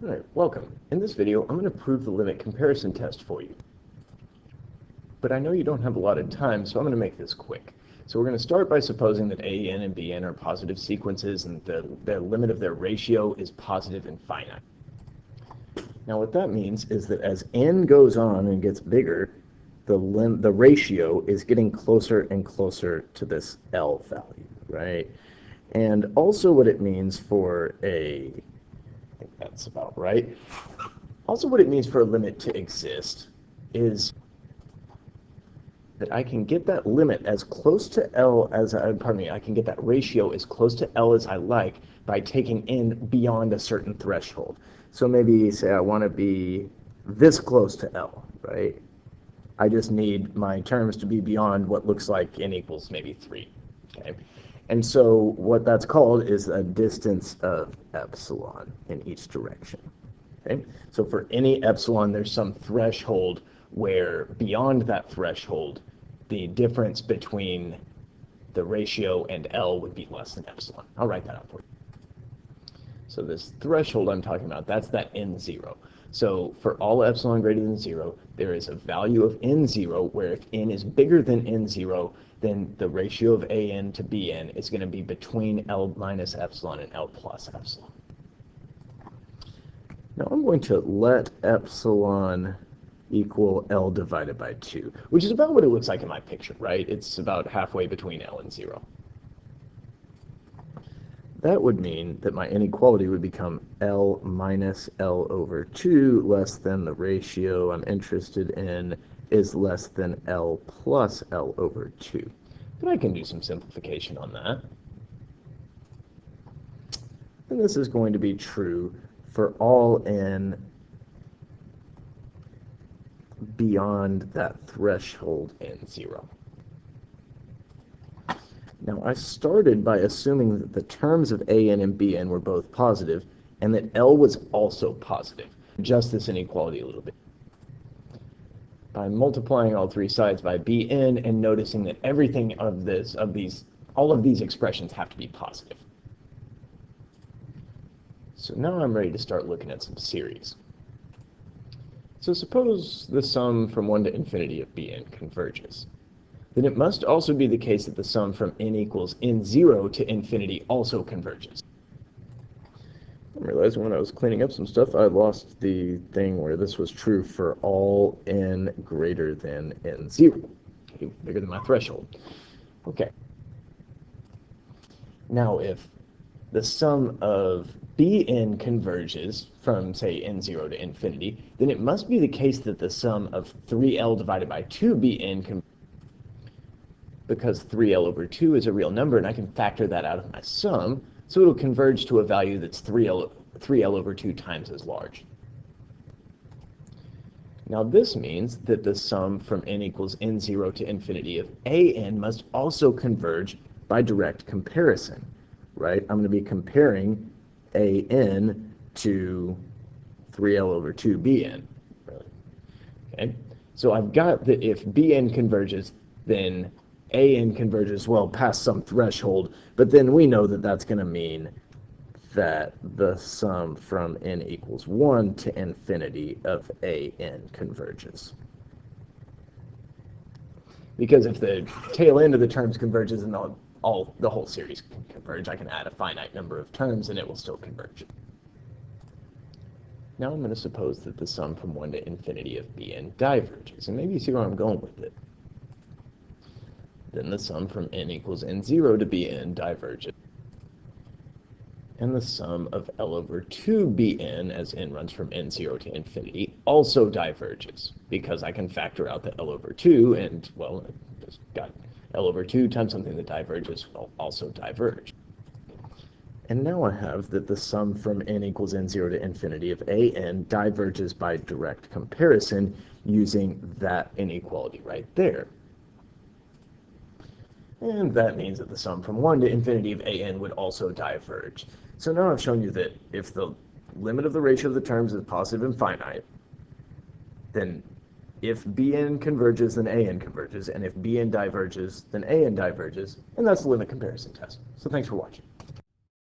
Alright, welcome. In this video, I'm going to prove the limit comparison test for you. But I know you don't have a lot of time, so I'm going to make this quick. So we're going to start by supposing that AN and BN are positive sequences and the limit of their ratio is positive and finite. Now what that means is that as n goes on and gets bigger, the ratio is getting closer and closer to this L value, right? And also what it means for I think that's about right. Also what it means for a limit to exist is that I can get that limit as close to L as I can get that ratio as close to L as I like by taking n beyond a certain threshold. So maybe say I want to be this close to L, right? I just need my terms to be beyond what looks like n equals maybe 3, okay? And so what that's called is a distance of epsilon in each direction, okay? So for any epsilon, there's some threshold where beyond that threshold, the difference between the ratio and L would be less than epsilon. I'll write that out for you. So this threshold I'm talking about, that's that n0. So for all epsilon greater than 0, there is a value of n0 where if n is bigger than n0, then the ratio of an to bn is going to be between L minus epsilon and L plus epsilon. Now I'm going to let epsilon equal L divided by 2, which is about what it looks like in my picture, right? It's about halfway between L and 0. That would mean that my inequality would become L minus L over 2 less than the ratio I'm interested in is less than L plus L over 2. But I can do some simplification on that. And this is going to be true for all n beyond that threshold n0. Now, I started by assuming that the terms of an and bn were both positive, and that L was also positive. Adjust this inequality a little bit by multiplying all three sides by bn and noticing that everything all of these expressions have to be positive. So now I'm ready to start looking at some series. So suppose the sum from 1 to infinity of bn converges. Then it must also be the case that the sum from n equals n0 to infinity also converges. I realized when I was cleaning up some stuff, I lost the thing where this was true for all n greater than n0, bigger than my threshold. Okay. Now if the sum of bn converges from, say, n0 to infinity, then it must be the case that the sum of 3L divided by 2bn converges, because 3L over 2 is a real number, and I can factor that out of my sum, so it'll converge to a value that's 3L over 2 times as large. Now this means that the sum from n equals n0 to infinity of an must also converge by direct comparison, right? I'm going to be comparing an to 3L over 2 bn. Okay? So I've got that if bn converges, then an converges, well, past some threshold, but then we know that that's going to mean that the sum from n equals 1 to infinity of an converges. Because if the tail end of the terms converges, then the whole series can converge. I can add a finite number of terms and it will still converge. Now I'm going to suppose that the sum from 1 to infinity of bn diverges, and maybe you see where I'm going with it. Then the sum from n equals n0 to bn diverges. And the sum of L over 2bn, as n runs from n0 to infinity, also diverges, because I can factor out the L over 2, and, well, I just got L over 2 times something that diverges will also diverge. And now I have that the sum from n equals n0 to infinity of an diverges by direct comparison using that inequality right there. And that means that the sum from 1 to infinity of an would also diverge. So now I've shown you that if the limit of the ratio of the terms is positive and finite, then if bn converges, then an converges, and if bn diverges, then an diverges, and that's the limit comparison test. So thanks for watching.